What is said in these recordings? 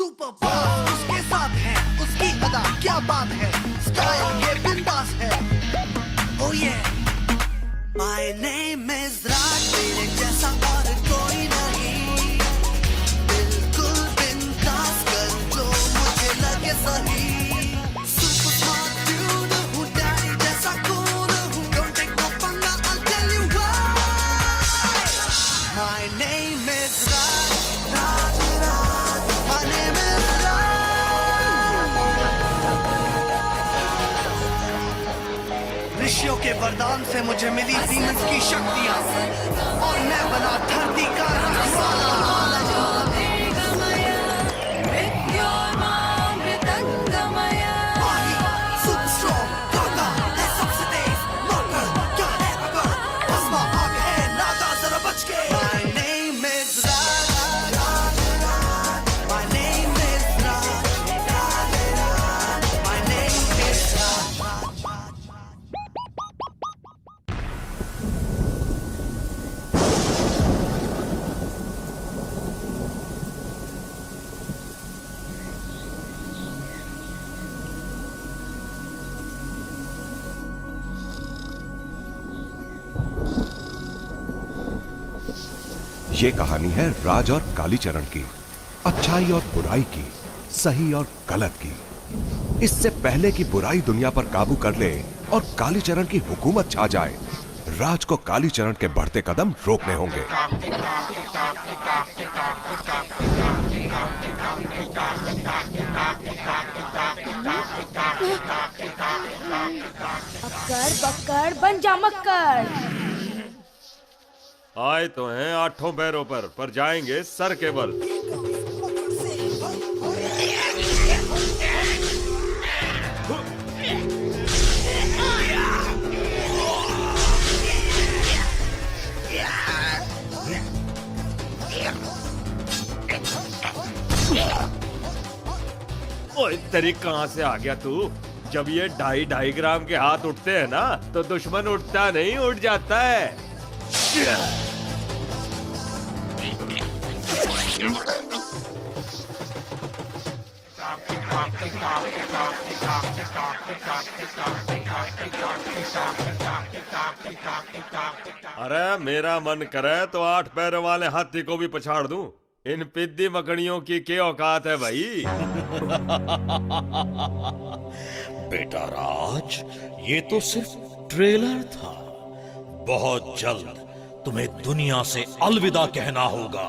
Super fast उसके साथ है, उसकी अदा क्या बात है, स्टाइल ये बिंदास है। Oh yeah, my name is राज, तेरे जैसा और कोई नहीं, बिल्कुल बिंदास कर जो मुझे लगे सही। Super smart dude हूँ, डैडी जैसा cool हूँ, don't take no पंगा, I'll tell you why। My name is Raj, Raj Raj, my name is राज। ऋषियों के वरदान से मुझे मिली डीमंस की शक्तियाँ, और मैं बना धरती का रखवाला। Super strong, गाता है सबसे तेज, मगर क्या है अगर भस्मा आग है, नागा जरा बच के। My name is Raj, Raj Raj, my name is Raj, Raj Raj, my name is राज। ये कहानी है राज और कालीचरण की, अच्छाई और बुराई की, सही और गलत की। इससे पहले कि बुराई दुनिया पर काबू कर ले और कालीचरण की हुकूमत छा जाए, राज को कालीचरण के बढ़ते कदम रोकने होंगे। अक्कर बक्कर बन जा मक्कर। आए तो हैं आठों पैरों पर जाएंगे सर के बल। ओए तेरी कहां से आ गया तू? जब ये 2.5 ग्राम के हाथ उठते हैं ना, तो दुश्मन उठता नहीं, उठ जाता है। अरे मेरा मन करे तो 8 पैरों वाले हाथी को भी पछाड़ दूं। इन पिद्दी मकड़ियों की क्या औकात है भाई। बेटा राज, ये तो सिर्फ ट्रेलर था। बहुत जल्द तुम्हें दुनिया से अलविदा कहना होगा,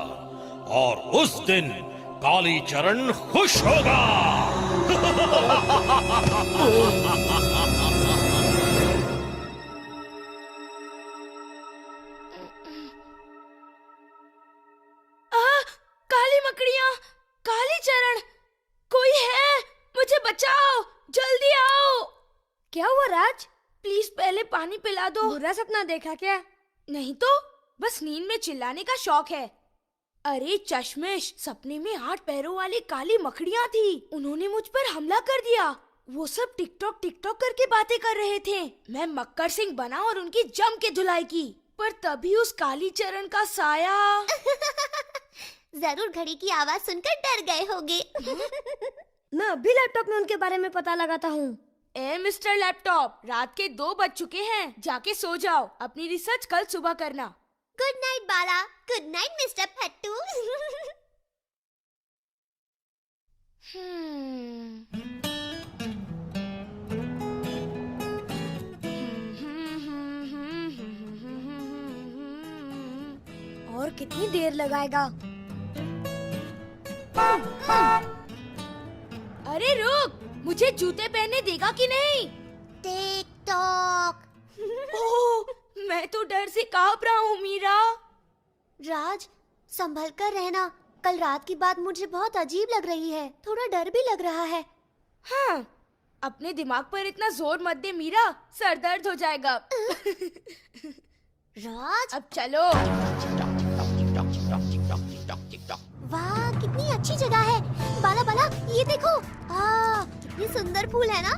और उस दिन कालीचरण खुश होगा। काली मकड़ियाँ, कालीचरण, कोई है? मुझे बचाओ, जल्दी आओ। क्या हुआ राज? प्लीज पहले पानी पिला दो। बुरा सपना देखा क्या? नहीं तो, बस नींद में चिल्लाने का शौक है। अरे चश्मिश, सपने में 8 पैरों वाली काली मकड़ियाँ थी। उन्होंने मुझ पर हमला कर दिया। वो सब टिकटॉक करके बातें कर रहे थे। मैं मक्कर सिंह बना और उनकी जम के धुलाई की, पर तभी उस कालीचरण का साया। जरूर घड़ी की आवाज सुनकर डर गए होगे। मैं अभी लैपटॉप में उनके बारे में पता लगाता हूँ। ए मिस्टर लैपटॉप, रात के 2 बज चुके हैं, जाके सो जाओ। अपनी रिसर्च कल सुबह करना। Good night Bala. Good night mister फट्टू। और कितनी देर लगाएगा? अरे रुक, मुझे जूते पहनने देगा कि नहीं? टिकटॉक। ओह, मैं तो डर से कांप रहा हूँ मीरा। राज, संभल कर रहना। कल रात की बात मुझे बहुत अजीब लग रही है। थोड़ा डर भी लग रहा है। हाँ, अपने दिमाग पर इतना जोर मत दे मीरा, सर दर्द हो जाएगा। राज, अब चलो। वाह, कितनी अच्छी जगह है। बाला बाला, ये देखो। कितनी सुंदर फूल है ना।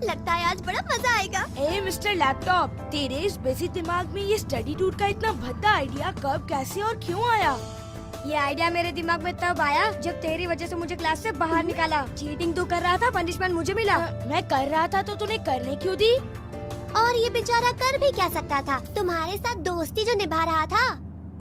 लगता है आज बड़ा मजा आएगा। ए मिस्टर लैपटॉप, तेरे इस बेसिक दिमाग में ये स्टडी टूर का इतना भद्दा आइडिया कब, कैसे और क्यों आया? ये आइडिया मेरे दिमाग में तब आया जब तेरी वजह से मुझे क्लास से बाहर निकाला। चीटिंग तू कर रहा था, पनिशमेंट मुझे मिला। मैं कर रहा था तो तूने करने क्यों दी? और ये बेचारा कर भी क्या सकता था, तुम्हारे साथ दोस्ती जो निभा रहा था।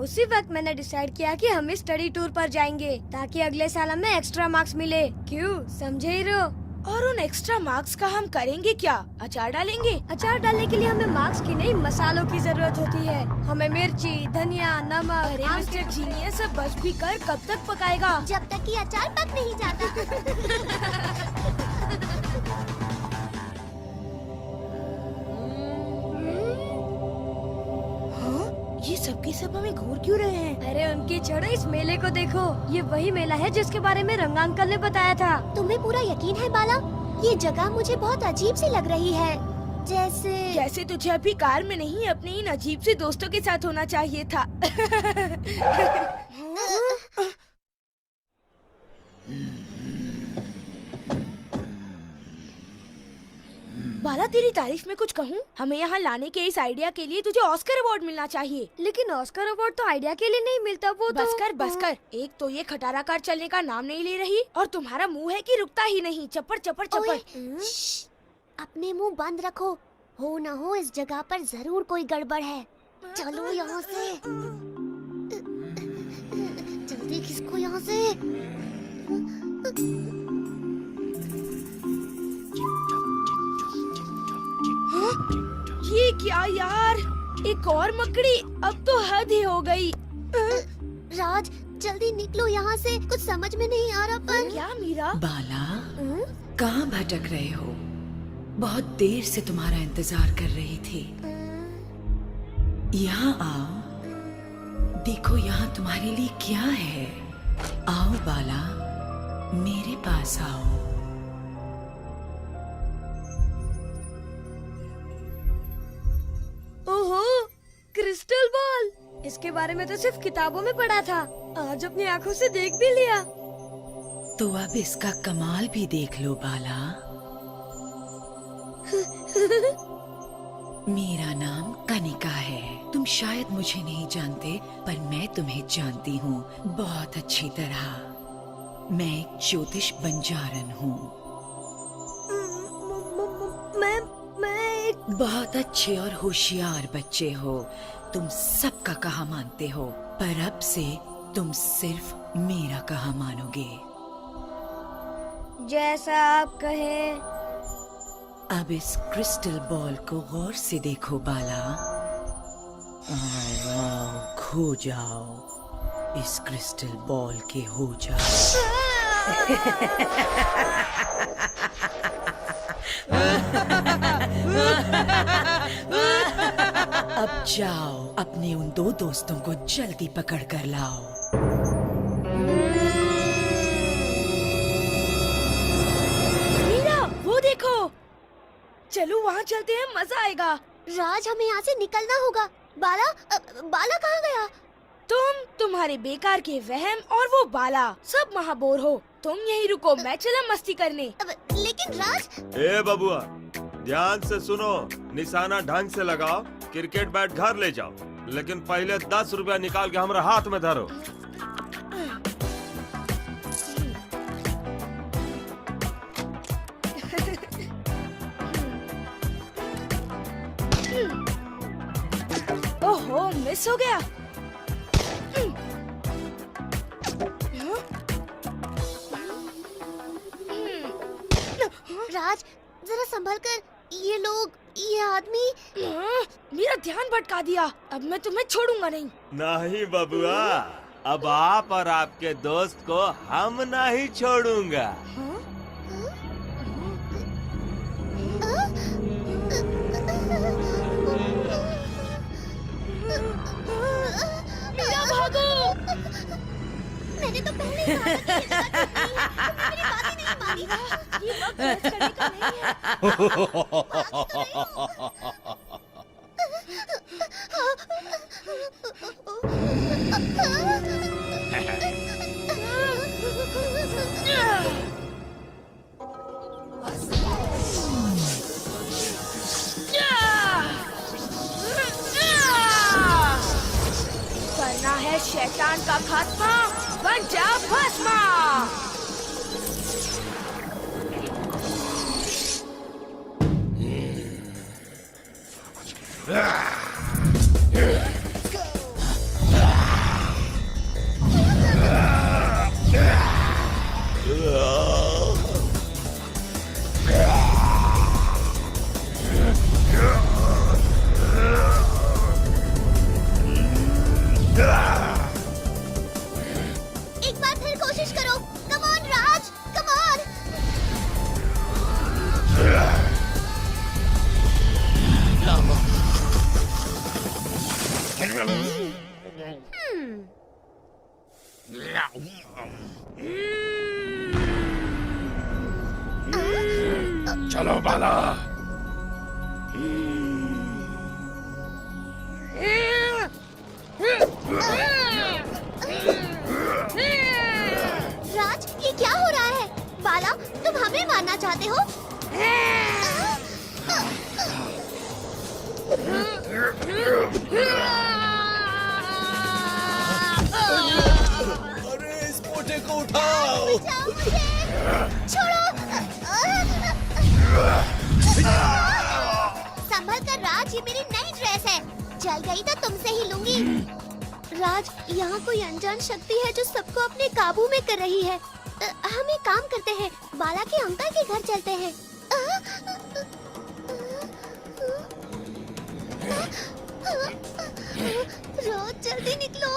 उसी वक्त मैंने डिसाइड किया कि हम स्टडी टूर पर जाएंगे ताकि अगले साल हमें एक्स्ट्रा मार्क्स मिले। क्यों, समझे हीरो? और उन एक्स्ट्रा मार्क्स का हम करेंगे क्या? अचार डालेंगे? अचार डालने के लिए हमें मार्क्स की नहीं, मसालों की जरूरत होती है। हमें मिर्ची, धनिया, नमक। अरे मिस्टर जीनियस, बस भी कर, कब तक पकाएगा? जब तक कि अचार पक नहीं जाता। ये सबके सब हमें घूर क्यों रहे हैं? अरे उनकी छोड़ो, इस मेले को देखो। ये वही मेला है जिसके बारे में रंगा अंकल ने बताया था। तुम्हें पूरा यकीन है बाला? ये जगह मुझे बहुत अजीब सी लग रही है, जैसे तुझे अभी कार में नहीं, अपने इन अजीब से दोस्तों के साथ होना चाहिए था। बाला, तेरी तारीफ में कुछ कहूँ? हमें यहाँ लाने के इस आइडिया के लिए तुझे ऑस्कर अवार्ड मिलना चाहिए। लेकिन ऑस्कर अवार्ड तो आइडिया के लिए नहीं मिलता, वो तो बस कर। एक तो ये खटारा कार चलने का नाम नहीं ले रही, और तुम्हारा मुंह है कि रुकता ही नहीं। चप्पड़ चप्पड़ चप्पड़। श्श्श, अपने मुंह बंद रखो। हो न हो इस जगह पर जरूर कोई गड़बड़ है। चलो यहाँ से, जल्दी खिसको यहाँ से। ये क्या यार, एक और मकड़ी? अब तो हद ही हो गई। राज, जल्दी निकलो यहाँ से, कुछ समझ में नहीं आ रहा पर। क्या मीरा? बाला, कहाँ भटक रहे हो? बहुत देर से तुम्हारा इंतजार कर रही थी। यहाँ आओ, देखो यहाँ तुम्हारे लिए क्या है। आओ बाला, मेरे पास आओ। ओहो, क्रिस्टल बॉल। इसके बारे में तो सिर्फ किताबों में पढ़ा था, आज अपनी आंखों से देख भी लिया। तो अब इसका कमाल भी देख लो बाला। मेरा नाम कनिका है। तुम शायद मुझे नहीं जानते, पर मैं तुम्हें जानती हूँ बहुत अच्छी तरह। मैं एक ज्योतिष बंजारन हूँ। मैं एक बहुत अच्छे और होशियार बच्चे हो। तुम सबका कहा मानते हो, पर अब से तुम सिर्फ मेरा कहा मानोगे। जैसा आप कहे। अब इस क्रिस्टल बॉल को गौर से देखो बाला। आओ, खो जाओ, इस क्रिस्टल बॉल के हो जाओ। अब जाओ, अपने उन दो दोस्तों को जल्दी पकड़ कर लाओ। मीरा, वो देखो। चलो वहाँ चलते हैं, मजा आएगा। राज, हमें यहाँ से निकलना होगा। बाला, बाला कहाँ गया? तुम्हारे बेकार के वहम और वो बाला, सब महाबोर हो। तुम यहीं रुको, मैं चला मस्ती करने। लेकिन राज। ए बबुआ, ध्यान से सुनो, निशाना ढंग से लगाओ, क्रिकेट बैट घर ले जाओ, लेकिन पहले 10 रुपया निकाल के हमारे हाथ में धरो। ओहो, मिस हो गया। राज, जरा संभल कर। ये लोग, ये आदमी। मेरा ध्यान भटका दिया। अब मैं तुम्हें छोड़ूंगा नहीं। नहीं बबुआ, अब आप और आपके दोस्त को हम नहीं छोड़ूंगा। मेरा भागो। मैंने तो पहले ही कहा था कि ये जगह ठीक नहीं है। तुमने मेरी बात ही नहीं मानी। ये वक्त बहस करने का नहीं है। करना है शैतान का खात्मा। बन जा भस्मा। एक बार फिर कोशिश करो। Come on Raj, come on. चलो बाला। राज, ये क्या हो रहा है? बाला, तुम हमें मारना चाहते हो? अरे इस मोटे को उठाओ। बचाओ मुझे। छोड़ो। संभल कर राज, ये मेरी नई ड्रेस है। जल गई तो तुमसे ही लूंगी। राज, यहाँ कोई अनजान शक्ति है जो सबको अपने काबू में कर रही है। हम एक काम करते हैं, बाला के अंकल के घर चलते हैं। रोज जल्दी निकलो।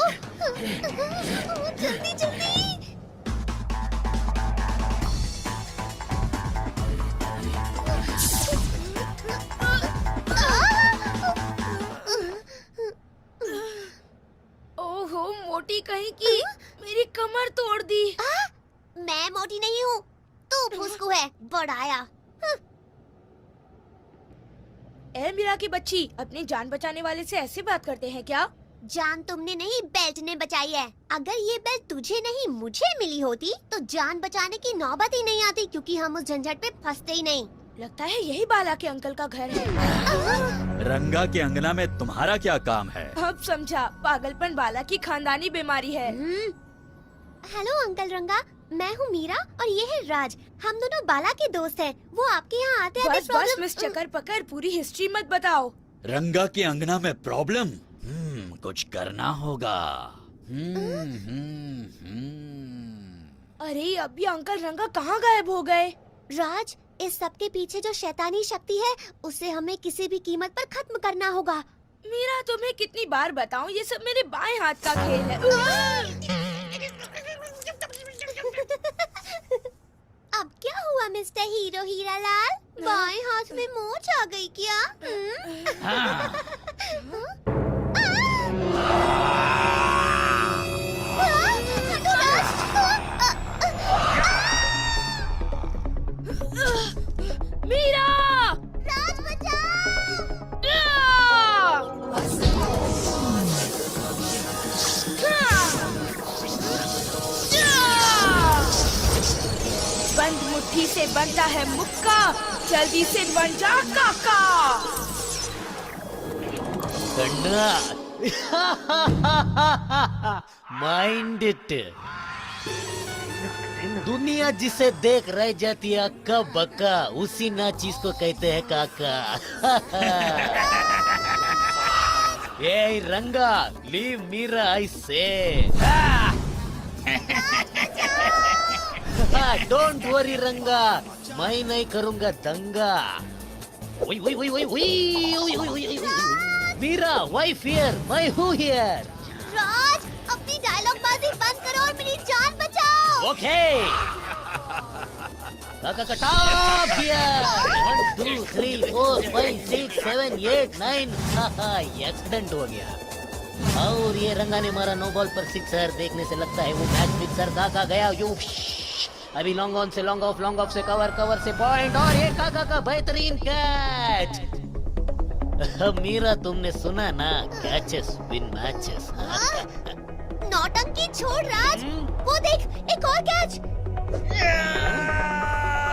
जल्दी जल्दी। ओहो मोटी कहीं की, मेरी कमर तोड़ दी। मैं मोटी नहीं हूँ, तू फुसकू है, बड़ाया। ए मीरा की बच्ची, अपनी जान बचाने वाले से ऐसे बात करते हैं क्या? जान तुमने नहीं, बेल्ट ने बचाई है। अगर ये बेल्ट तुझे नहीं मुझे मिली होती तो जान बचाने की नौबत ही नहीं आती, क्योंकि हम उस झंझट पे फंसते ही नहीं। लगता है यही बाला के अंकल का घर है। रंगा के अंगना में तुम्हारा क्या काम है? अब समझा, पागलपन बाला की खानदानी बीमारी है। हेलो अंकल रंगा, मैं हूँ मीरा और ये है राज। हम दोनों बाला के दोस्त हैं। वो आपके यहाँ आते बस बस मिस चक्कर पकड़, पूरी हिस्ट्री मत बताओ। रंगा के अंगना में प्रॉब्लम? कुछ करना होगा। अरे अभी अंकल रंगा कहाँ गायब हो गए? राज, इस सब के पीछे जो शैतानी शक्ति है उसे हमें किसी भी कीमत पर खत्म करना होगा। मीरा, तुम्हें कितनी बार बताऊं, ये सब मेरे बाएं हाथ का खेल है। अब क्या हुआ मिस्टर हीरो हीरा लाल? बाएं हाथ में मोच आ गई क्या? मीरा! राज बचाओ! बंद मुट्ठी से बनता है मुक्का, जल्दी से बन जा काका। Mind it. दुनिया जिसे देख रह जाती है अक्का बक्का, उसी नाचीज को कहते हैं काका। ये रंगा, लीव मीरा आई से। डोंट वरी रंगा, मैं नहीं करूंगा दंगा। वही वही वही वही वही वही वही मीरा, वाइफ हियर, मैं हूँ हियर। राज, अपनी डायलॉग बाजी बंद करो और मेरी जान बचाओ। ओके। काका टॉप हियर। 1 2 3 4 5 6 7 8 9। एक्सीडेंट हो गया। और ये रंगा ने मारा नो बॉल पर सिक्सर। देखने से लगता है वो मैच फिक्सर। काका गया यू। अभी लॉन्ग ऑन से लॉन्ग ऑफ से कवर, कवर से पॉइंट, और ये काका का बेहतरीन कैच। मीरा, तुमने सुना ना, कैचेस विन मैचेस। नौटंकी छोड़ राज, वो देख एक और कैच।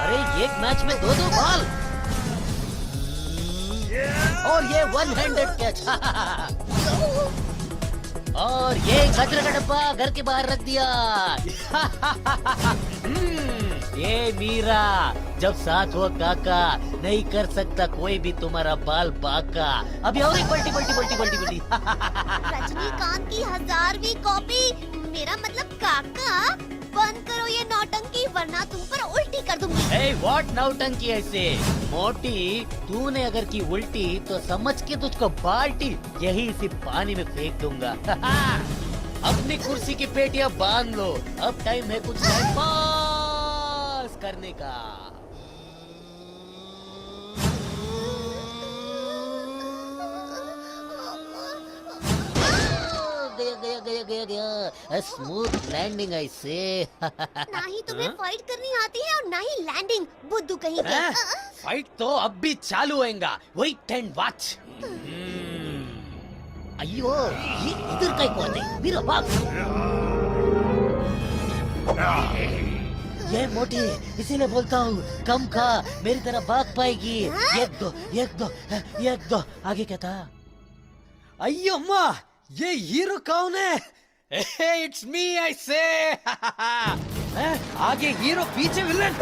अरे एक मैच में 2-2 बॉल, और ये 1 हैंडेड कैच। और ये कचरे का डब्बा घर के बाहर रख दिया। ये मीरा, जब साथ हो काका, नहीं कर सकता कोई भी तुम्हारा बाल बाका। अभी और एक पलटी पलटी पलटी पलटी पलटी। रजनीकांत की 1000वीं कॉपी, मेरा मतलब काका, बंद करो ये नौटंकी वरना तुम पर उल्टी कर दूंगी। Hey, what नौटंकी ऐसे? मोटी, तूने अगर की उल्टी तो समझ के तुझको बाल्टी यही इसी पानी में फेंक दूंगा। अपनी कुर्सी की पेटियां बांध लो, अब टाइम है कुछ टाइम पास करने का। गया गया गया गया गया, स्मूथ लैंडिंग ऐसे। ना ही तुम्हें फाइट करनी आती है और ना ही लैंडिंग, बुद्धू कहीं के। फाइट तो अब भी चालू होएगा, वेट एंड वॉच। अयो, ये इधर का कौन है? मेरा बाप। ये मोटी, इसीलिए बोलता हूँ कम खा, मेरी तरह भाग पाएगी। एक दो एक दो एक दो। आगे क्या था? अयो माँ, ये हीरो कौन है? इट्स मी आई से। आगे हीरो, पीछे विलन।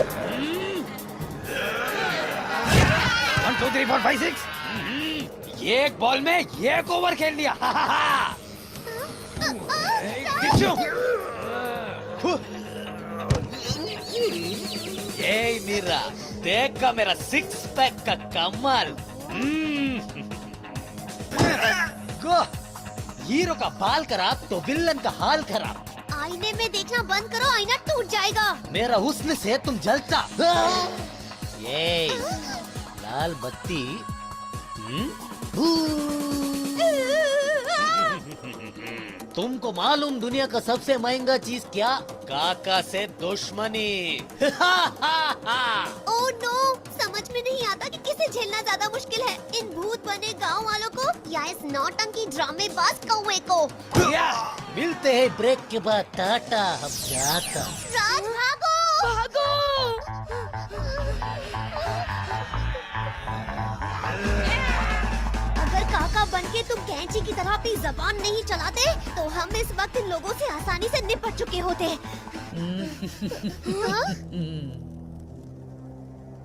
1 2 3 4 5 6। एक बॉल में एक ओवर खेल लिया। ये मीरा, देख का मेरा 6 पैक का कमाल। गो, हीरो का बाल खराब तो विलन का हाल खराब। आईने में देखना बंद करो, आईना टूट जाएगा। मेरा हुस्न से तुम जलता। ये लाल बत्ती। तुमको मालूम दुनिया का सबसे महंगा चीज क्या? काका से दुश्मनी। ओह नो, समझ में नहीं आता कि किसे झेलना ज्यादा मुश्किल है, इन भूत बने गांव वालों को या इस नौटंकी ड्रामेबाज कौवे को। मिलते हैं ब्रेक के बाद, टाटा, हम जाता। राज भागो भागो। अगर काका बनके तुम कैंची की तरह अपनी जबान नहीं चलाते तो हम इस वक्त इन लोगों से आसानी से निपट चुके होते। हाँ?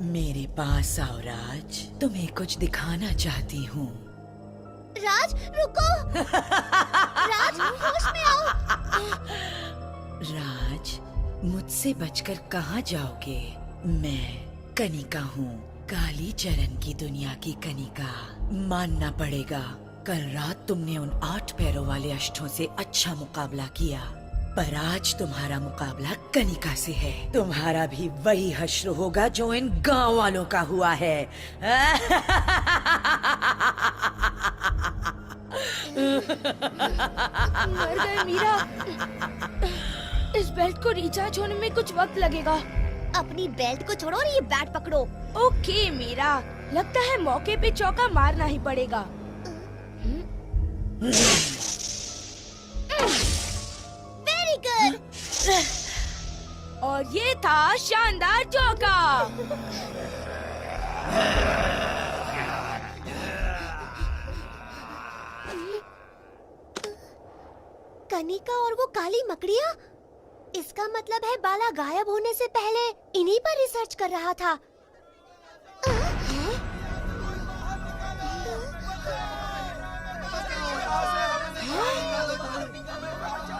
मेरे पास आओ राज, तुम्हें कुछ दिखाना चाहती हूँ। राज रुको। राज होश में आओ। राज, मुझसे बचकर कहाँ जाओगे? मैं कनिका हूँ, काली चरण की दुनिया की कनिका। मानना पड़ेगा, कल रात तुमने उन 8 पैरों वाले अष्टों से अच्छा मुकाबला किया, पर आज तुम्हारा मुकाबला कनिका से है। तुम्हारा भी वही हश्र होगा जो इन गांव वालों का हुआ है। मर गए मीरा। इस बेल्ट को रिचार्ज होने में कुछ वक्त लगेगा। अपनी बेल्ट को छोड़ो और ये बैट पकड़ो। ओके मीरा, लगता है मौके पे चौका मारना ही पड़ेगा। Very good. और ये था शानदार चौका। कनिका और वो काली मकड़िया, इसका मतलब है बाला गायब होने से पहले इन्हीं पर रिसर्च कर रहा था।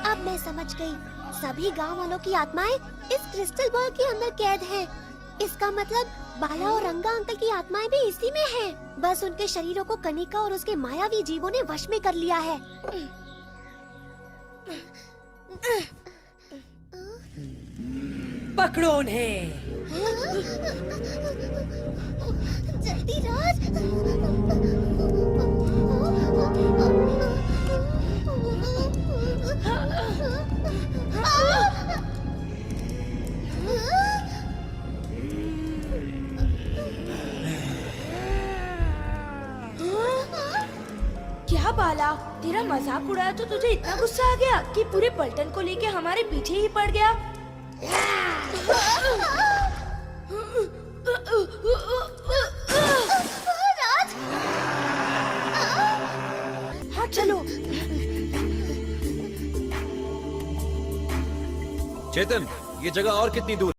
अब मैं समझ गई, सभी गांव वालों की आत्माएं इस क्रिस्टल बॉल के अंदर कैद हैं। इसका मतलब बाला और रंगा अंकल की आत्माएं भी इसी में हैं। बस उनके शरीरों को कनिका और उसके मायावी जीवों ने वश में कर लिया है। पकड़ो उन्हें। जल्दी राज। क्या बाला, तेरा मजाक उड़ाया तो तुझे इतना गुस्सा आ गया कि पूरे पलटन को लेके हमारे पीछे ही पड़ गया। राज। हाँ चलो। चेतन, ये जगह और कितनी दूर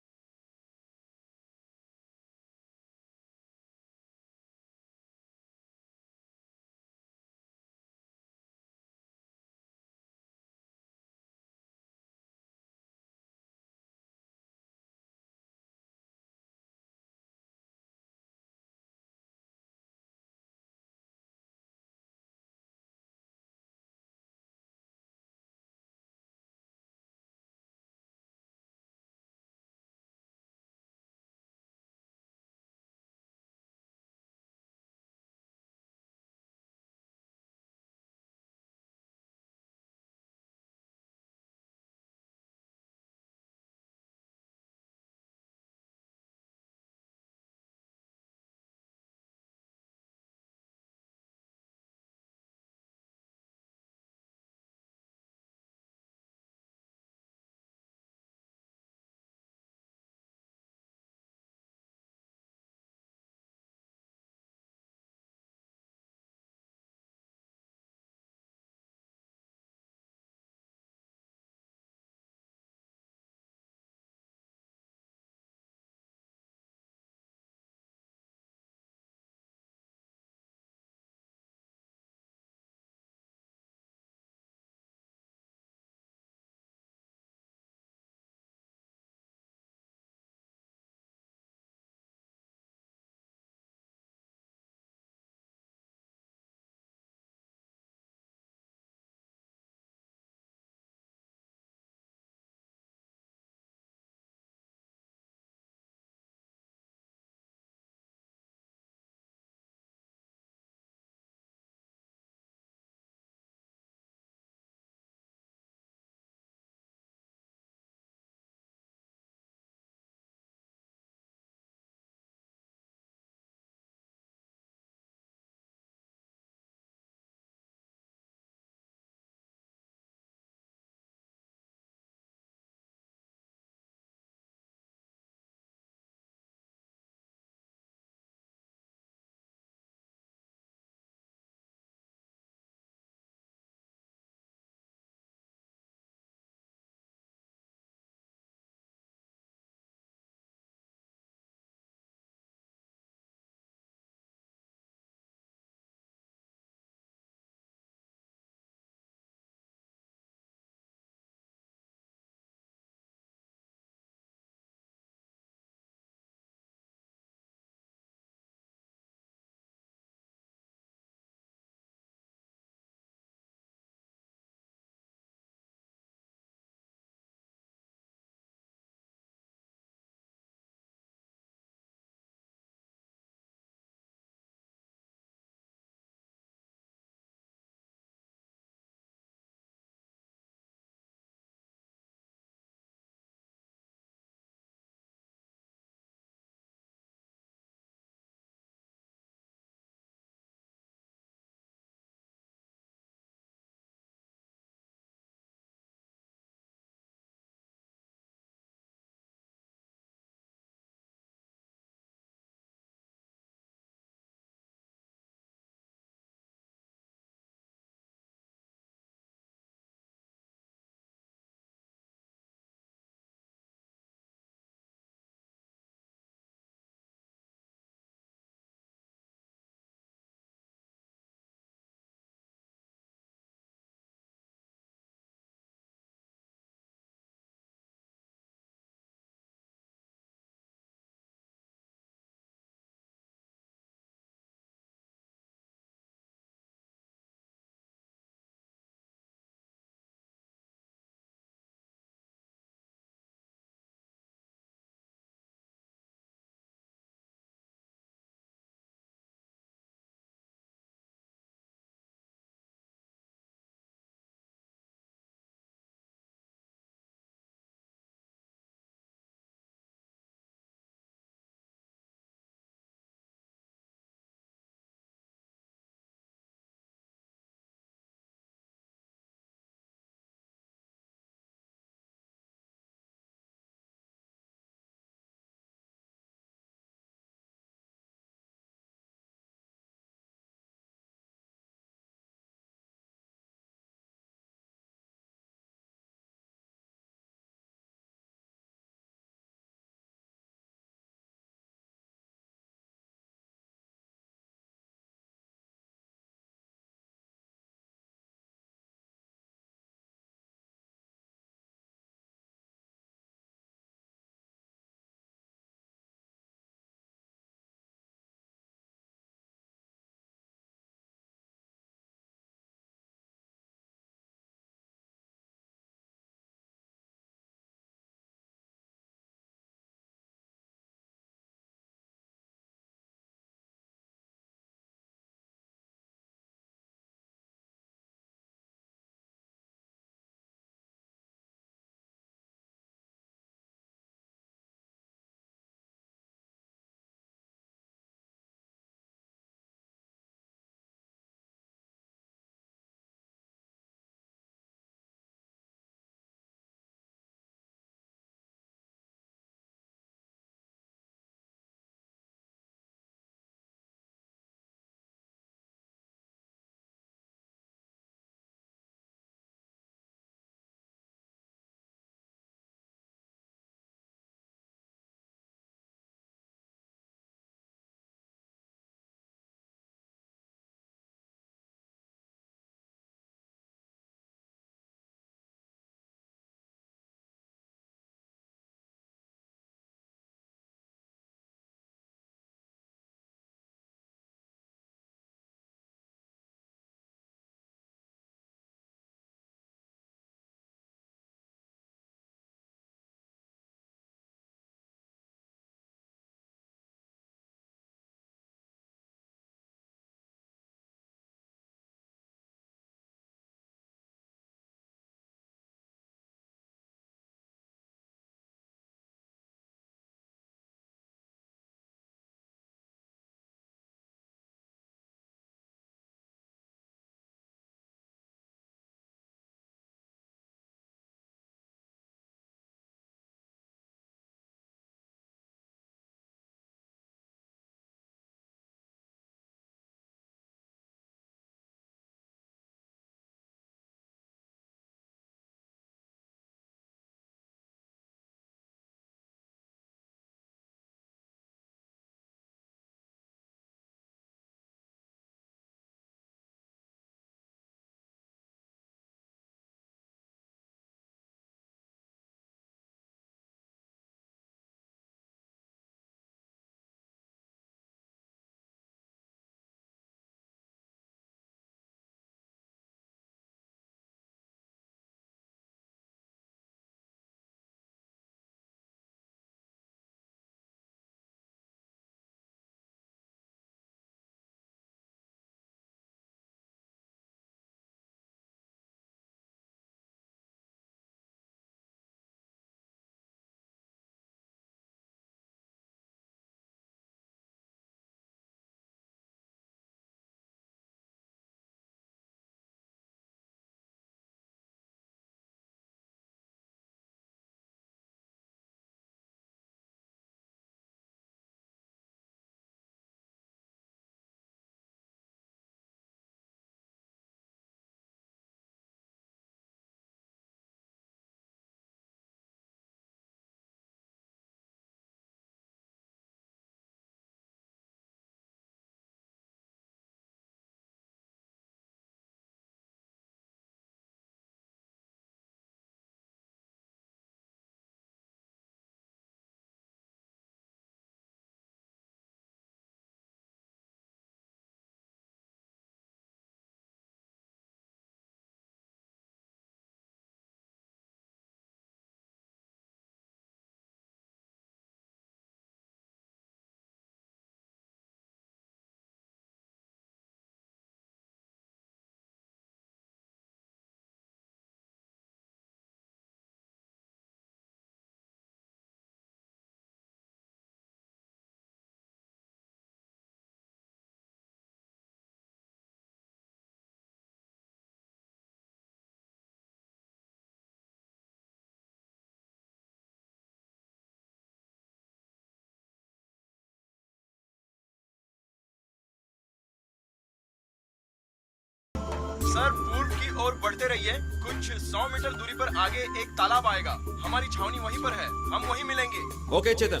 ओर बढ़ते रहिए। कुछ 100 मीटर दूरी पर आगे एक तालाब आएगा। हमारी छावनी वहीं पर है, हम वहीं मिलेंगे। ओके चेतन।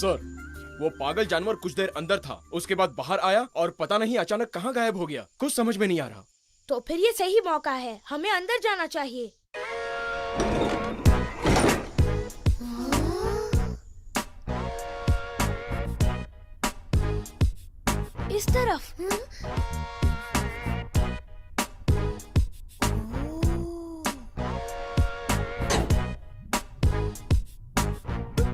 सर, वो पागल जानवर कुछ देर अंदर था, उसके बाद बाहर आया और पता नहीं अचानक कहाँ गायब हो गया। कुछ समझ में नहीं आ रहा। तो फिर ये सही मौका है, हमें अंदर जाना चाहिए। इस तरफ।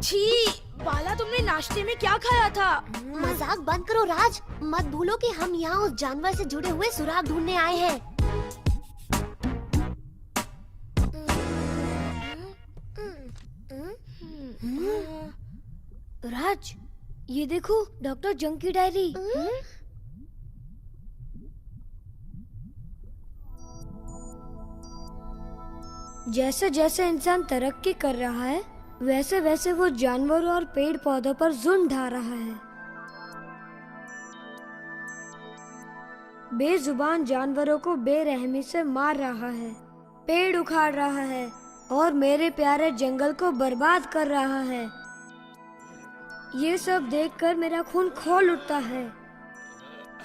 छी, बाला तुमने नाश्ते में क्या खाया था? मजाक बंद करो राज, मत भूलो कि हम यहाँ उस जानवर से जुड़े हुए सुराग ढूंढने आए हैं। राज, ये देखो डॉक्टर जंग की डायरी। जैसे जैसे इंसान तरक्की कर रहा है, वैसे वैसे वो जानवरों और पेड़ पौधों पर जुल्म ढा रहा है। बेजुबान जानवरों को बेरहमी से मार रहा है, पेड़ उखाड़ रहा है और मेरे प्यारे जंगल को बर्बाद कर रहा है। ये सब देखकर मेरा खून खौल उठता है।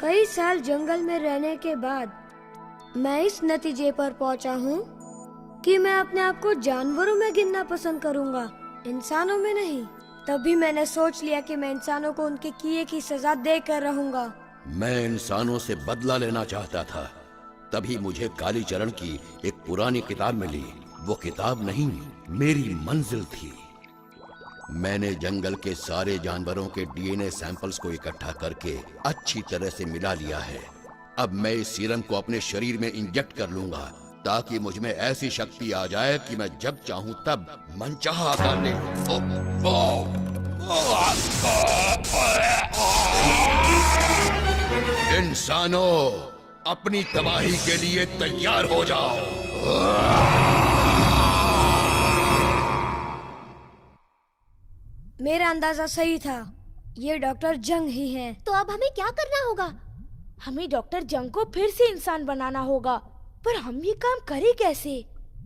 कई साल जंगल में रहने के बाद मैं इस नतीजे पर पहुंचा हूँ कि मैं अपने आप को जानवरों में गिनना पसंद करूँगा, इंसानों में नहीं। तभी मैंने सोच लिया कि मैं इंसानों को उनके किए की सजा देकर रहूंगा। मैं इंसानों से बदला लेना चाहता था, तभी मुझे कालीचरण की एक पुरानी किताब मिली। वो किताब नहीं, मेरी मंजिल थी। मैंने जंगल के सारे जानवरों के डीएनए सैंपल्स को इकट्ठा करके अच्छी तरह से मिला लिया है। अब मैं इस सीरम को अपने शरीर में इंजेक्ट कर लूंगा, ताकि मुझ में ऐसी शक्ति आ जाए कि मैं जब चाहूं तब मनचाहा आकार ले लूं। इंसानों, अपनी तबाही के लिए तैयार हो जाओ। मेरा अंदाजा सही था, ये डॉक्टर जंग ही हैं। तो अब हमें क्या करना होगा? हमें डॉक्टर जंग को फिर से इंसान बनाना होगा, पर हम ये काम करें कैसे?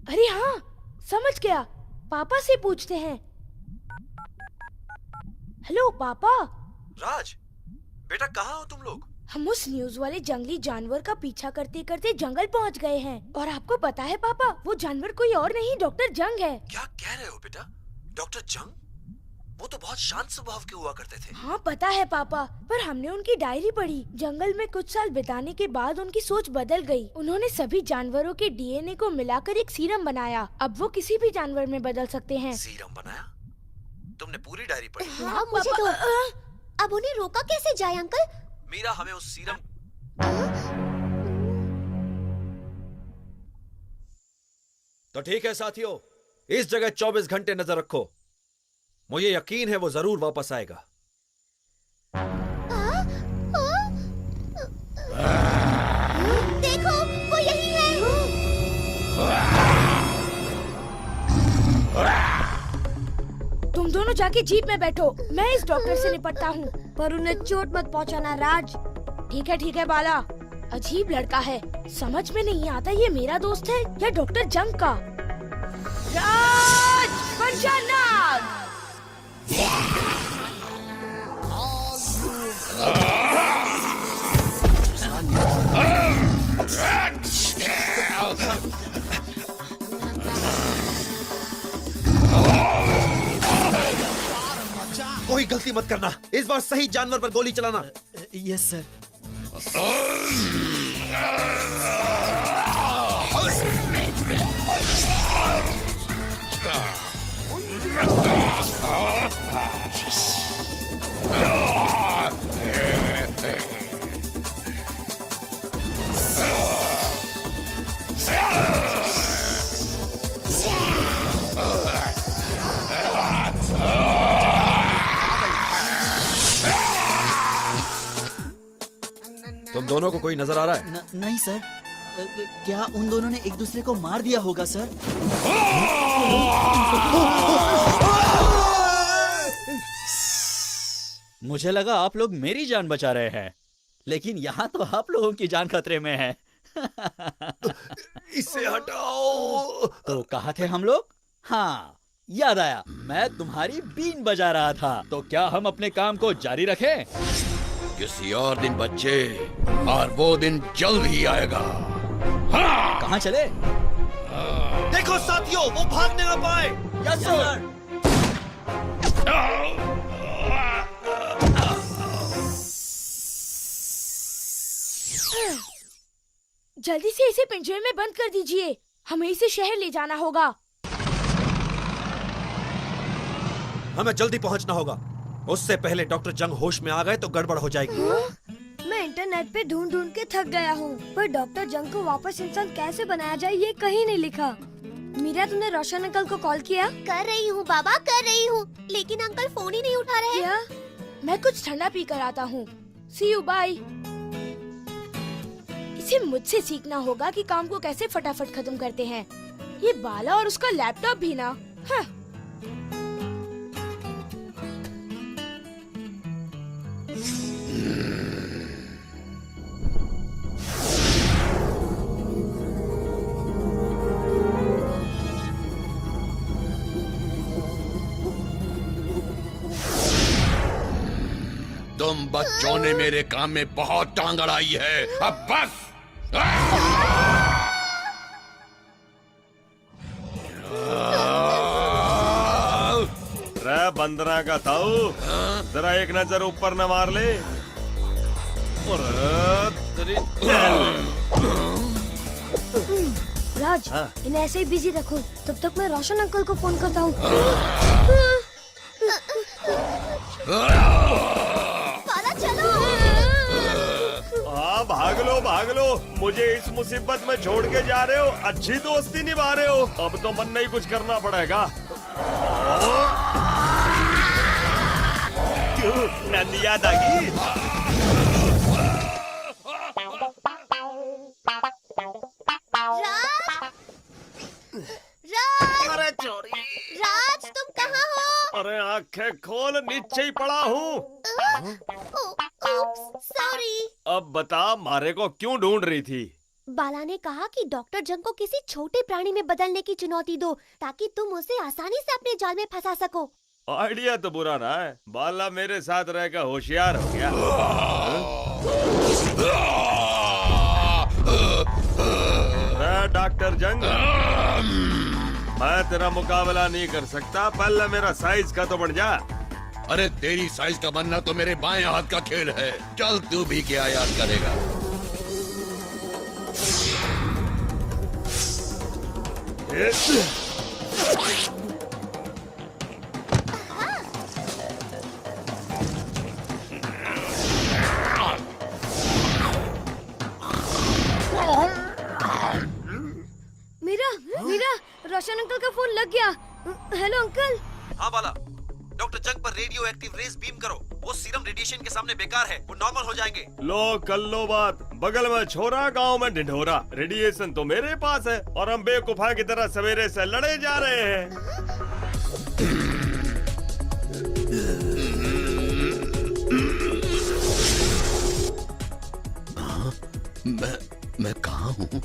अरे हाँ, समझ गया, पापा से पूछते हैं। हेलो पापा। राज, बेटा कहाँ हो तुम लोग? हम उस न्यूज वाले जंगली जानवर का पीछा करते करते जंगल पहुंच गए हैं। और आपको पता है पापा, वो जानवर कोई और नहीं, डॉक्टर जंग है। क्या कह रहे हो बेटा? डॉक्टर जंग? वो तो बहुत शांत स्वभाव के हुआ करते थे। हाँ पता है पापा, पर हमने उनकी डायरी पढ़ी। जंगल में कुछ साल बिताने के बाद उनकी सोच बदल गई। उन्होंने सभी जानवरों के डीएनए को मिलाकर एक सीरम बनाया। अब वो किसी भी जानवर में बदल सकते हैं। सीरम बनाया? तुमने पूरी डायरी पढ़ी? हाँ, मुझे तो। अब उन्हें रोका कैसे जाए अंकल? मीरा, हमें उस सीरम। तो ठीक है साथियों, इस जगह 24 घंटे नजर रखो। मुझे यकीन है वो जरूर वापस आएगा। देखो, वो यही है। तुम दोनों जाके जीप में बैठो, मैं इस डॉक्टर से निपटता हूँ। पर उन्हें चोट मत पहुंचाना राज। ठीक है बाला। अजीब लड़का है, समझ में नहीं आता ये मेरा दोस्त है या डॉक्टर जंग का। राज, पंचानाग। कोई गलती मत करना, इस बार सही जानवर पर गोली चलाना। Yes sir. तुम दोनों को कोई नजर आ रहा है? नहीं सर। क्या उन दोनों ने एक दूसरे को मार दिया होगा सर? मुझे लगा आप लोग मेरी जान बचा रहे हैं, लेकिन यहाँ तो आप लोगों की जान खतरे में है। इसे हटाओ। तो कहाँ थे हम लोग? हाँ, याद आया, मैं तुम्हारी बीन बजा रहा था। तो क्या हम अपने काम को जारी रखें? किसी और दिन बच्चे, और वो दिन जल्द ही आएगा। हाँ! कहाँ चले? देखो साथियों, वो भागने ना पाए। Yes sir. जल्दी से इसे पिंजरे में बंद कर दीजिए, हमें इसे शहर ले जाना होगा। हमें जल्दी पहुंचना होगा, उससे पहले डॉक्टर जंग होश में आ गए तो गड़बड़ हो जाएगी। मैं इंटरनेट पे ढूंढ ढूंढ के थक गया हूँ, पर डॉक्टर जंग को वापस इंसान कैसे बनाया जाए ये कहीं नहीं लिखा। मीरा, तुमने रोशन अंकल को कॉल किया? कर रही हूँ बाबा, कर रही हूँ, लेकिन अंकल फोन ही नहीं उठा रहे। क्या? मैं कुछ ठंडा पी कर आता हूँ। सी यू, बाय। इसे मुझसे सीखना होगा कि काम को कैसे फटाफट खत्म करते हैं। ये बाला और उसका लैपटॉप भी ना। हाँ। तुम बच्चों ने मेरे काम में बहुत टांग अड़ाई है, अब बस। रे बंदरा का ताऊ, जरा एक नजर ऊपर न मार ले। राज, इन्हें ऐसे ही बिजी रखो, तब तक मैं रोशन अंकल को फोन करता हूँ। हाँ, भाग लो, मुझे इस मुसीबत में छोड़ के जा रहे हो। अच्छी दोस्ती निभा रहे हो, अब तो मन नहीं कुछ करना पड़ेगा। क्यों नंदिया दागी? अरे चोरी! राज, तुम कहाँ हो? अरे आंखें खोल, नीचे ही पड़ा हूँ। सॉरी। अब बता, मारे को क्यों ढूंढ रही थी? बाला ने कहा कि डॉक्टर जंग को किसी छोटे प्राणी में बदलने की चुनौती दो, ताकि तुम उसे आसानी से अपने जाल में फंसा सको। आइडिया तो बुरा ना है, बाला मेरे साथ रहकर होशियार हो गया। डॉक्टर जंग, मैं तेरा मुकाबला नहीं कर सकता, पहले मेरा साइज का तो बढ़ जा। अरे तेरी साइज का बनना तो मेरे बाएं हाथ का खेल है, चल तू भी क्या याद करेगा। मीरा, रोशन अंकल का फोन लग गया। Hello uncle. हाँ बाला, डॉक्टर जंग पर रेडियो एक्टिव रेस बीम करो। वो सीरम रेडिएशन के सामने बेकार है, वो नॉर्मल हो जाएंगे। लो कर लो बात, बगल में छोरा, गांव में ढिढोरा। रेडिएशन तो मेरे पास है और हम बेवकूफा की तरह सवेरे से लड़े जा रहे हैं। मैं कहाँ हूँ?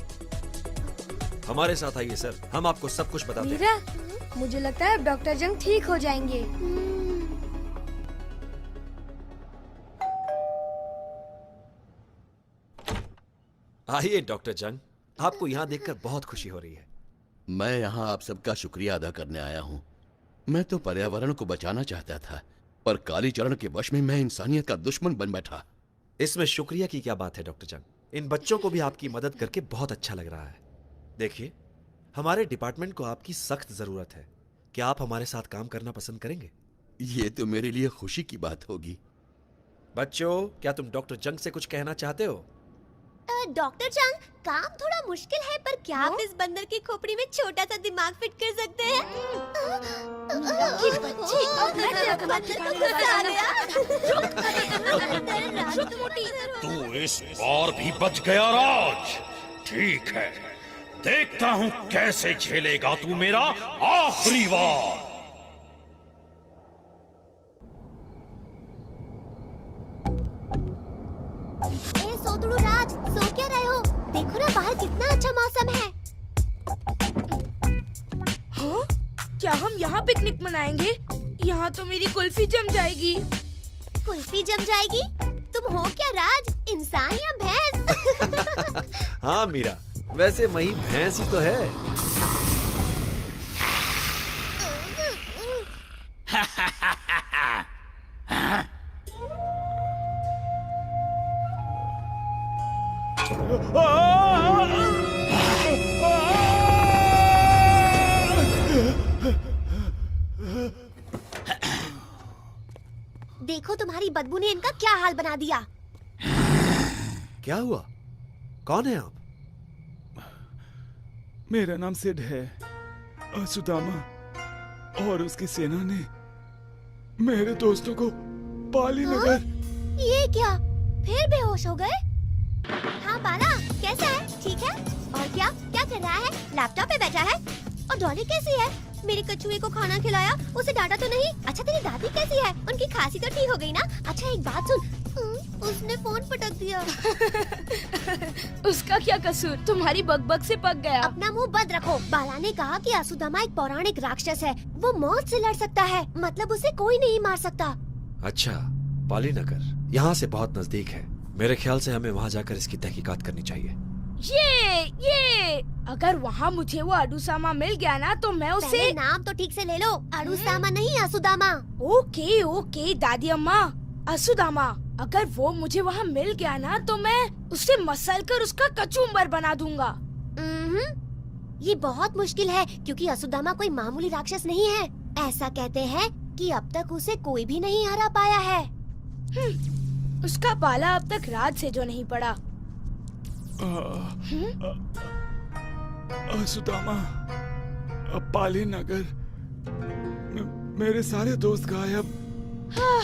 हमारे साथ आइए सर, हम आपको सब कुछ बताते हैं। मीरा, मुझे लगता है अब डॉक्टर जंग ठीक हो जाएंगे। आइए डॉक्टर जंग, आपको यहाँ देखकर बहुत खुशी हो रही है। मैं यहाँ आप सबका शुक्रिया अदा करने आया हूँ। मैं तो पर्यावरण को बचाना चाहता था, पर कालीचरण के वश में मैं इंसानियत का दुश्मन बन बैठा। इसमें शुक्रिया की क्या बात है डॉक्टर जंग, इन बच्चों को भी आपकी मदद करके बहुत अच्छा लग रहा है। देखिए, हमारे डिपार्टमेंट को आपकी सख्त जरूरत है। क्या आप हमारे साथ काम करना पसंद करेंगे? ये तो मेरे लिए खुशी की बात होगी। बच्चों, क्या तुम डॉक्टर जंग से कुछ कहना चाहते हो? डॉक्टर जंग, काम थोड़ा मुश्किल है, पर क्या आप इस बंदर की खोपड़ी में छोटा सा दिमाग फिट कर सकते हैं? तू इस बार भी बच गया राज। ठीक है, देखता हूँ कैसे झेलेगा तू मेरा आखिरी वार। देखो ना बाहर कितना अच्छा मौसम है। हाँ? क्या हम यहाँ पिकनिक मनाएंगे? यहाँ तो मेरी कुल्फी जम जाएगी। कुल्फी जम जाएगी? तुम हो क्या राज, इंसान या भैंस? हाँ मीरा, वैसे मही भैंस ही तो है। देखो तुम्हारी बदबू ने इनका क्या हाल बना दिया। क्या हुआ? कौन है आप? मेरा नाम सिड है। सुदामा और उसकी सेना ने मेरे दोस्तों को पाली नगर। ये क्या, फिर बेहोश हो गए? हाँ बाला, कैसा है? ठीक है? और क्या क्या कर रहा है? लैपटॉप पे बैठा है? और डॉली कैसी है? मेरे कछुए को खाना खिलाया, उसे डांटा तो नहीं? अच्छा तेरी दादी कैसी है? उनकी खांसी तो ठीक हो गई ना? अच्छा एक बात सुन, उसने फोन पटक दिया। उसका क्या कसूर? तुम्हारी बकबक से पक गया। अपना मुंह बंद रखो। बाला ने कहा कि असुदामा एक पौराणिक राक्षस है, वो मौत से लड़ सकता है, मतलब उसे कोई नहीं मार सकता। अच्छा, पाली नगर यहाँ से बहुत नजदीक है। मेरे ख्याल से हमें वहाँ जाकर इसकी तहकीकात करनी चाहिए। ये अगर वहाँ मुझे वो अडुसामा मिल गया ना तो मैं उसे। पहले नाम तो ठीक से ले लो। अडुसामा नहीं, असुदामा। ओके ओके दादी अम्मा, असुदामा। अगर वो मुझे वहाँ मिल गया ना तो मैं उसे मसल कर उसका कचूम्बर बना दूंगा। ये बहुत मुश्किल है क्योंकि असुदामा कोई मामूली राक्षस नहीं है। ऐसा कहते हैं कि अब तक उसे कोई भी नहीं हरा पाया है। उसका पाला अब तक राज से जो नहीं पड़ा। सुदामा, पाली नगर, मेरे सारे दोस्त गायब। हाँ,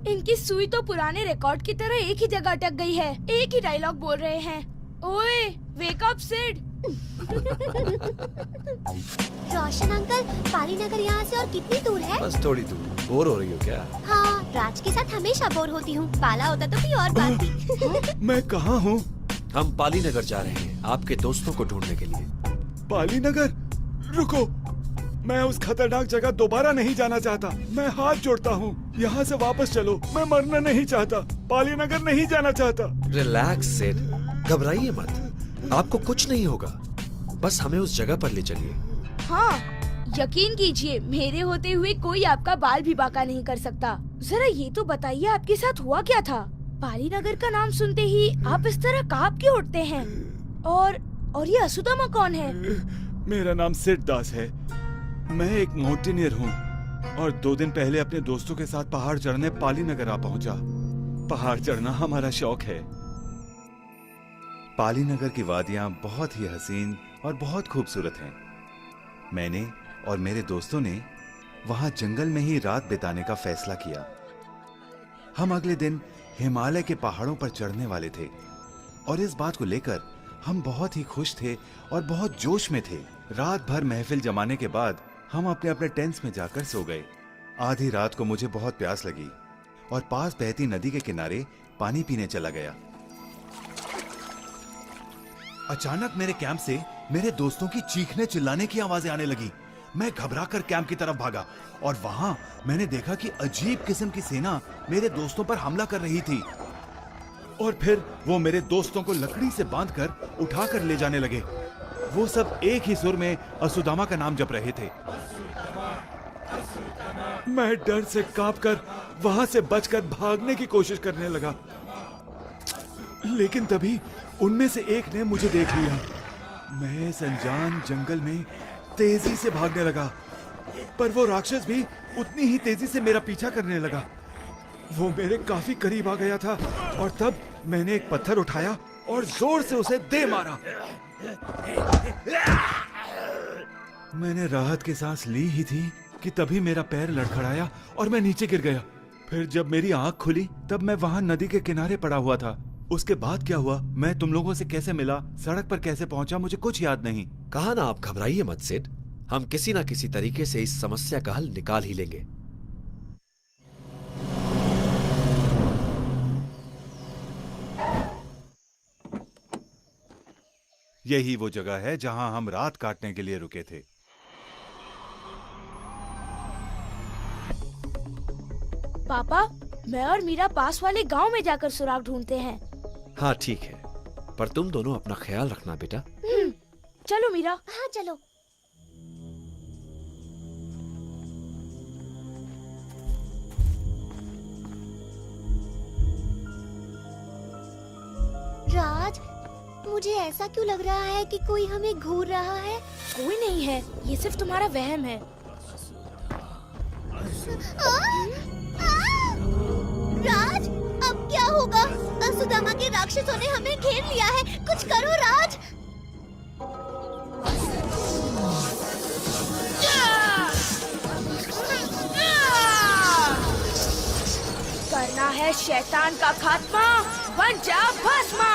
इनकी सुई तो पुराने रिकॉर्ड की तरह एक ही जगह अटक गई है। एक ही डायलॉग बोल रहे हैं, ओए वेक अप सिड। रोशन अंकल, पाली नगर यहाँ से और कितनी दूर है? बस थोड़ी दूर। बोर हो रही हो क्या? हाँ, राज के साथ हमेशा बोर होती हूँ। पाला होता तो कोई और बात थी। मैं कहाँ हूँ? हम पाली नगर जा रहे हैं आपके दोस्तों को ढूंढने के लिए। पाली नगर? रुको, मैं उस खतरनाक जगह दोबारा नहीं जाना चाहता। मैं हाथ जोड़ता हूँ, यहाँ से वापस चलो। मैं मरना नहीं चाहता, पाली नगर नहीं जाना चाहता। रिलैक्स सिड, घबराइए मत, आपको कुछ नहीं होगा। बस हमें उस जगह पर ले चलिए। हाँ, यकीन कीजिए, मेरे होते हुए कोई आपका बाल भी बांका नहीं कर सकता। जरा ये तो बताइए आपके साथ हुआ क्या था? पाली नगर का नाम सुनते ही आप इस तरह कांप क्यों उठते हैं? और ये असुदामा कौन है? मेरा नाम सिड दास है। मैं एक माउंटेनियर हूँ और 2 दिन पहले अपने दोस्तों के साथ पहाड़ चढ़ने पाली नगर आ पहुँचा। पहाड़ चढ़ना हमारा शौक है। पाली नगर की वादियाँ बहुत ही हसीन और बहुत खूबसूरत हैं। मैंने और मेरे दोस्तों ने वहाँ जंगल में ही रात बिताने का फैसला किया। हम अगले दिन हिमालय के पहाड़ों पर चढ़ने वाले थे और इस बात को लेकर हम बहुत ही खुश थे और बहुत जोश में थे। रात भर महफिल जमाने के बाद हम अपने अपने टेंट्स में जाकर सो गए। आधी रात को मुझे बहुत प्यास लगी और पास बहती नदी के किनारे पानी पीने चला गया। अचानक मेरे कैंप से मेरे दोस्तों की चीखने चिल्लाने की आवाजें आने लगी। मैं घबराकर कैंप की तरफ भागा और वहां मैंने देखा कि अजीब किस्म की सेना मेरे दोस्तों पर हमला कर रही थी। और फिर वो मेरे दोस्तों को लकड़ी से बांधकर उठाकर ले जाने लगे। वो सब एक ही सुर में असुदामा का नाम जप रहे थे। मैं डर से कांपकर वहां से बचकर भागने की कोशिश करने लगा, लेकिन तभी उनमें से एक ने मुझे देख लिया। मैं इस अनजान जंगल में तेजी से भागने लगा, पर वो राक्षस भी उतनी ही तेजी से मेरा पीछा करने लगा। वो मेरे काफी करीब आ गया था और तब मैंने एक पत्थर उठाया और जोर से उसे दे मारा। मैंने राहत की सांस ली ही थी कि तभी मेरा पैर लड़खड़ाया और मैं नीचे गिर गया। फिर जब मेरी आंख खुली तब मैं वहां नदी के किनारे पड़ा हुआ था। उसके बाद क्या हुआ, मैं तुम लोगों से कैसे मिला, सड़क पर कैसे पहुंचा, मुझे कुछ याद नहीं। कहा ना, आप घबराइए मत सिड, हम किसी ना किसी तरीके से इस समस्या का हल निकाल ही लेंगे। यही वो जगह है जहां हम रात काटने के लिए रुके थे। पापा, मैं और मीरा पास वाले गांव में जाकर सुराग ढूंढते हैं। हाँ ठीक है, पर तुम दोनों अपना ख्याल रखना बेटा। चलो मीरा। हाँ चलो। राज, मुझे ऐसा क्यों लग रहा है कि कोई हमें घूर रहा है? कोई नहीं है, ये सिर्फ तुम्हारा वहम है। राज, अब क्या होगा? सुदामा के राक्षसों ने हमें घेर लिया है। कुछ करो राज। करना है शैतान का खात्मा, बन जा भस्मा।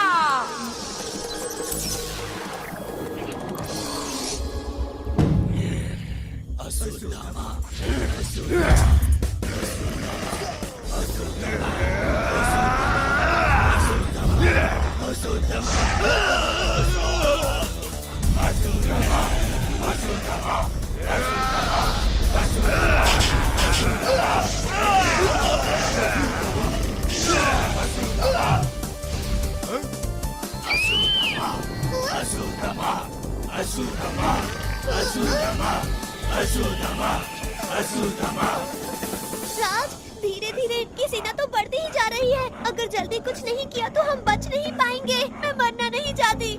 राज, धीरे धीरे इनकी सेना तो बढ़ती ही जा रही है। अगर जल्दी कुछ नहीं किया तो हम बच नहीं पाएंगे। मैं मरना नहीं चाहती।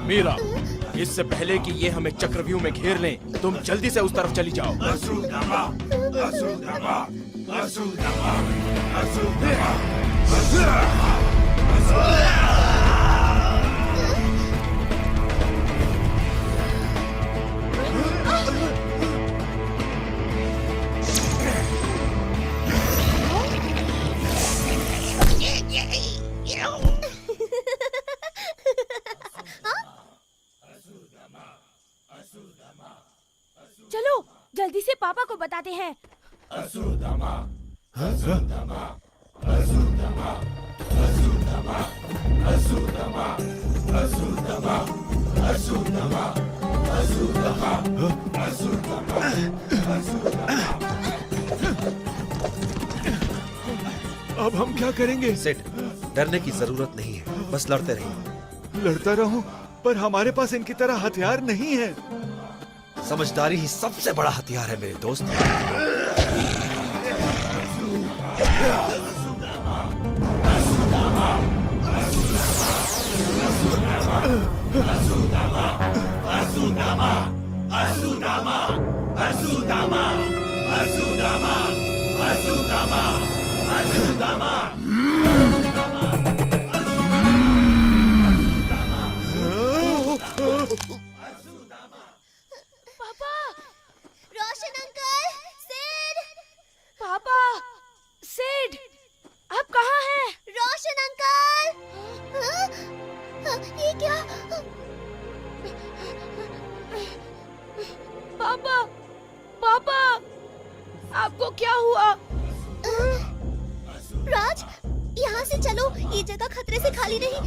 मीरा, इससे पहले कि ये हमें चक्रव्यूह में घेर लें, तुम जल्दी से उस तरफ चली जाओ। चलो जल्दी से पापा को बताते हैं। अब हम क्या करेंगे? सेठ, डरने की जरूरत नहीं है, बस लड़ते रहिए। लड़ता रहूं, पर हमारे पास इनकी तरह हथियार नहीं है। समझदारी ही सबसे बड़ा हथियार है मेरे दोस्त। पापा, रोशन अंकल, सेठ। पापा, सेठ, आप कहाँ हैं? रोशन अंकल। ये क्या? पापा, पापा, आपको क्या हुआ? राज, यहाँ से चलो। ये जगह खतरे से खाली नहीं।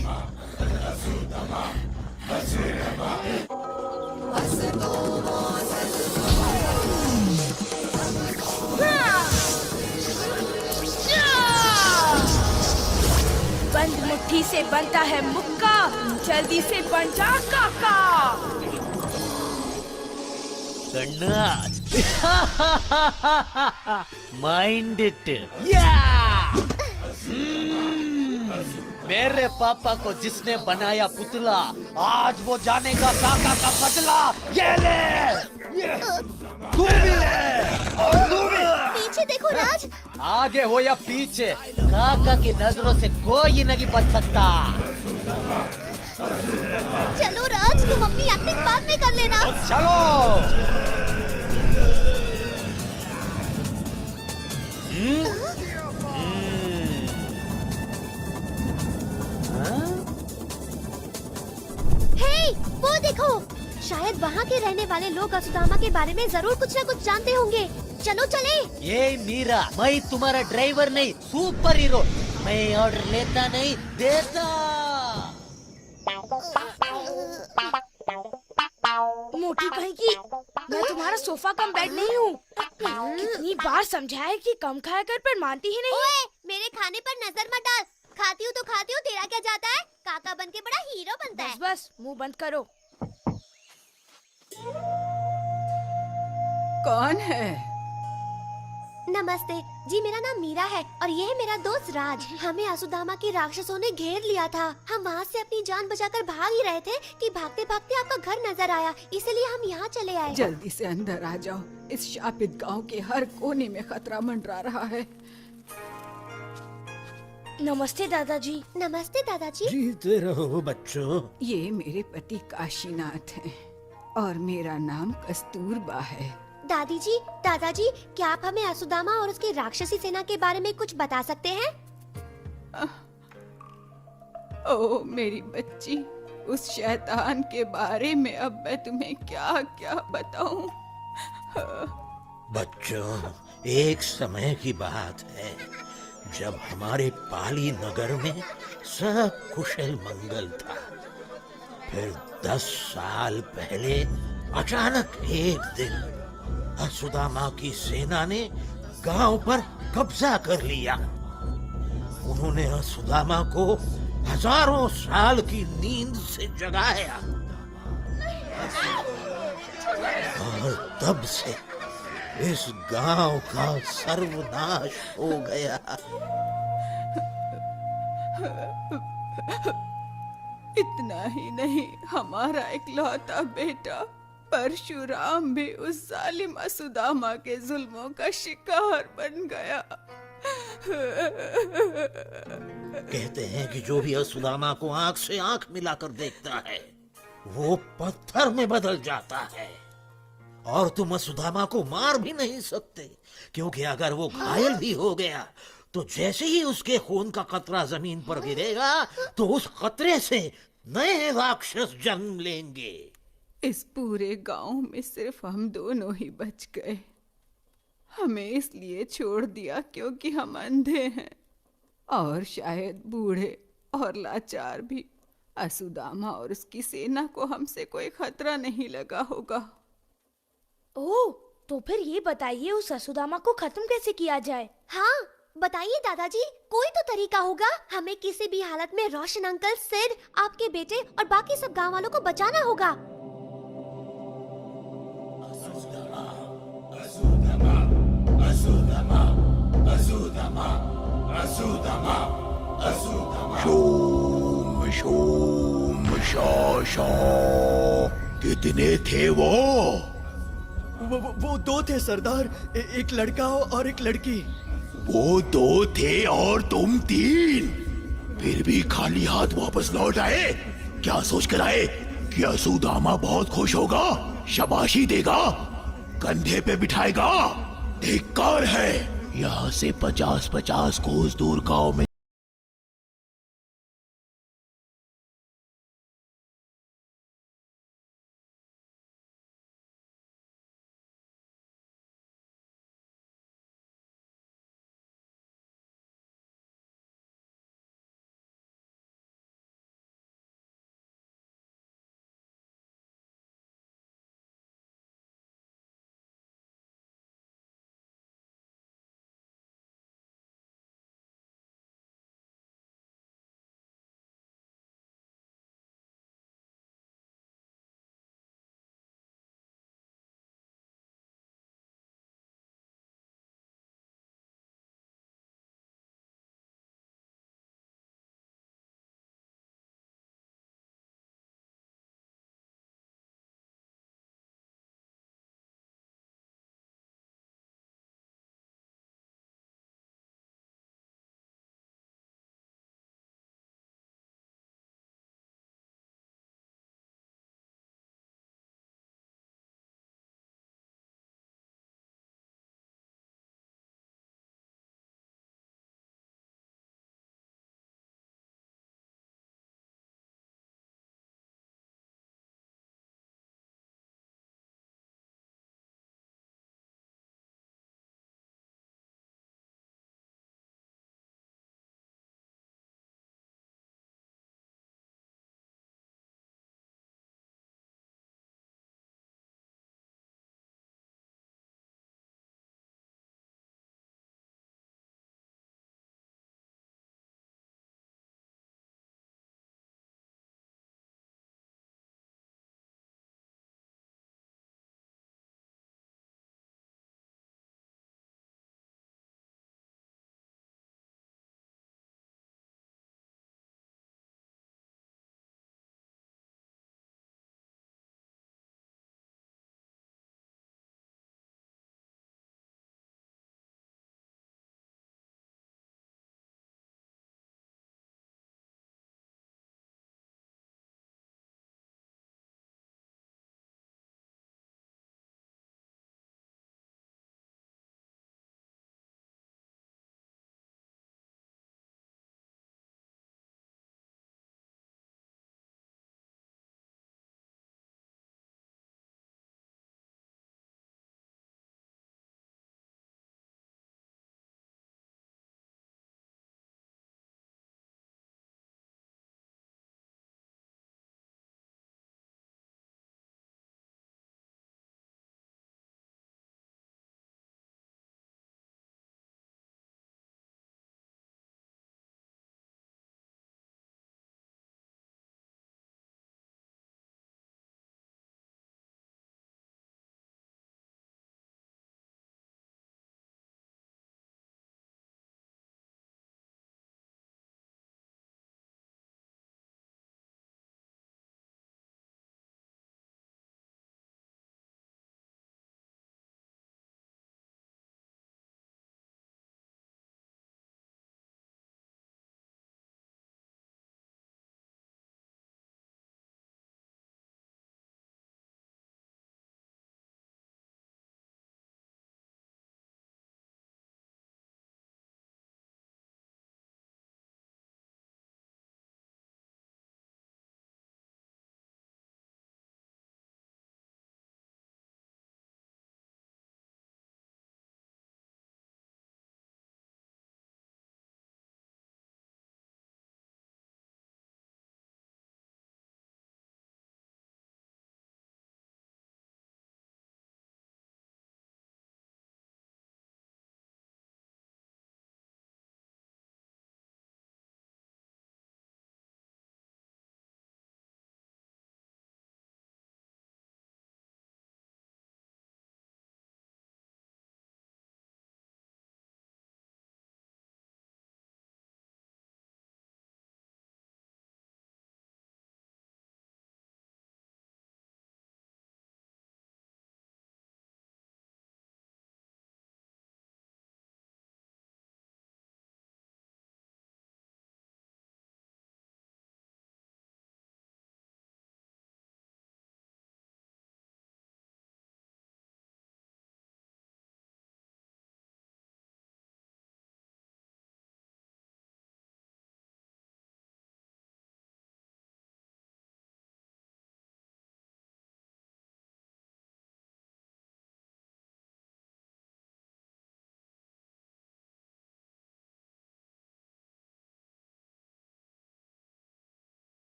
बंद मुट्ठी से बनता है मुक्का, जल्दी से बन जा काका। Mind it. मेरे पापा को जिसने बनाया पुतला, आज वो जानेगा काका का बदला। ये ले, तू भी ले, और तू भी। पीछे देखो राज। आगे हो या पीछे, काका की नजरों से कोई नहीं बच सकता। चलो राज, तुम अपनी एक्टिंग बाद में कर लेना। चलो। हे, वो देखो। शायद वहाँ के रहने वाले लोग असुदामा के बारे में जरूर कुछ न कुछ जानते होंगे। चलो चले। ये मीरा, मैं तुम्हारा ड्राइवर नहीं, सुपर हीरो। मैं ऑर्डर लेता नहीं, देता। मोटी कहीं की, मैं तुम्हारा सोफा कम बेड नहीं हूँ। कितनी बार समझाया कि कम खाया कर, पर मानती ही नहीं। ओए, मेरे खाने पर नजर मत डाल। खाती हूँ तो खाती हूँ, तेरा क्या जाता है? काका बन के बड़ा हीरो बनता है। बस मुंह बंद करो। कौन है? नमस्ते जी, मेरा नाम मीरा है और ये है मेरा दोस्त राज। हमें असुदामा के राक्षसों ने घेर लिया था। हम वहाँ से अपनी जान बचाकर भाग ही रहे थे कि भागते भागते आपका घर नजर आया, इसलिए हम यहाँ चले आए। जल्दी से अंदर आ जाओ। इस शापित गांव के हर कोने में खतरा मंडरा रहा है। नमस्ते दादाजी। नमस्ते दादाजी। जीते रहो बच्चों। ये मेरे पति काशीनाथ हैं और मेरा नाम कस्तूरबा है। दादाजी, क्या आप हमें असुदामा और उसकी राक्षसी सेना के बारे में कुछ बता सकते हैं? ओ मेरी बच्ची, उस शैतान के बारे में अब मैं तुम्हें क्या क्या बताऊं। बच्चों, एक समय की बात है जब हमारे पाली नगर में सब कुशल मंगल था। फिर 10 साल पहले अचानक एक दिन असुदामा की सेना ने गांव पर कब्जा कर लिया। उन्होंने असुदामा को हजारों साल की नींद से जगाया और तब से इस गांव का सर्वनाश हो गया। इतना ही नहीं, हमारा इकलौता बेटा परशुराम भी उस जालिम असुदामा के जुल्मों का शिकार बन गया। कहते हैं कि जो भी असुदामा को आंख से आंख मिलाकर देखता है वो पत्थर में बदल जाता है। और तुम असुदामा को मार भी नहीं सकते, क्योंकि अगर वो घायल भी हो गया तो जैसे ही उसके खून का कतरा जमीन पर गिरेगा तो उस कतरे से नए राक्षस जन्म लेंगे। इस पूरे गांव में सिर्फ हम दोनों ही बच गए। हमें इसलिए छोड़ दिया क्योंकि हम अंधे हैं और शायद बूढ़े और लाचार भी। असुदामा और उसकी सेना को हमसे कोई खतरा नहीं लगा होगा। ओह, तो फिर ये बताइए उस असुदामा को खत्म कैसे किया जाए? हाँ बताइए दादाजी, कोई तो तरीका होगा। हमें किसी भी हालत में रोशन अंकल, सिड, आपके बेटे और बाकी सब गांव वालों को बचाना होगा। शोम शोम शा शा। कितने थे वो? वो 2 थे सरदार, एक लड़का और एक लड़की। वो 2 थे और तुम 3, फिर भी खाली हाथ वापस लौट आए। क्या सोच कर आए कि असुदामा बहुत खुश होगा, शाबाशी देगा, कंधे पे बिठाएगा? धिक्कार है। यहाँ से 50-50 कोस दूर गांव में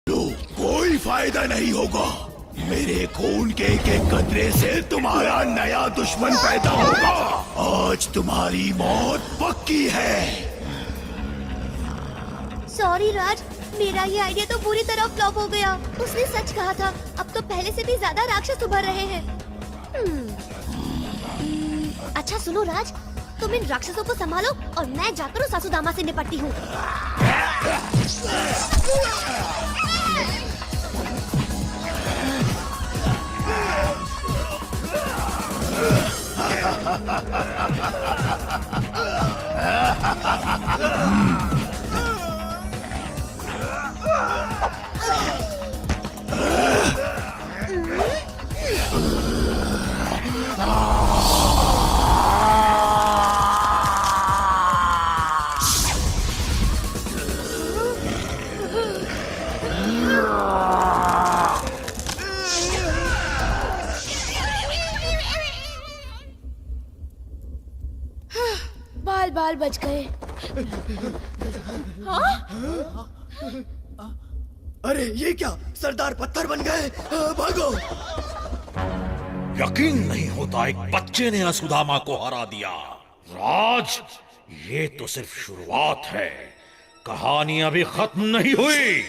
कोई फायदा नहीं होगा। मेरे खून के एक एक कतरे से तुम्हारा नया दुश्मन पैदा होगा। आज तुम्हारी मौत पक्की है। सॉरी राज, मेरा ये आइडिया तो पूरी तरह फ्लॉप हो गया। उसने सच कहा था, अब तो पहले से भी ज्यादा राक्षस उभर रहे हैं। अच्छा सुनो राज, तुम इन राक्षसों को संभालो और मैं जाकर उस सासुदामा से निपटती हूँ। बाल बाल बच गए। हाँ? अरे ये क्या, सरदार पत्थर बन गए। भागो। यकीन नहीं होता एक बच्चे ने असुदामा को हरा दिया। राज, ये तो सिर्फ शुरुआत है, कहानी अभी खत्म नहीं हुई।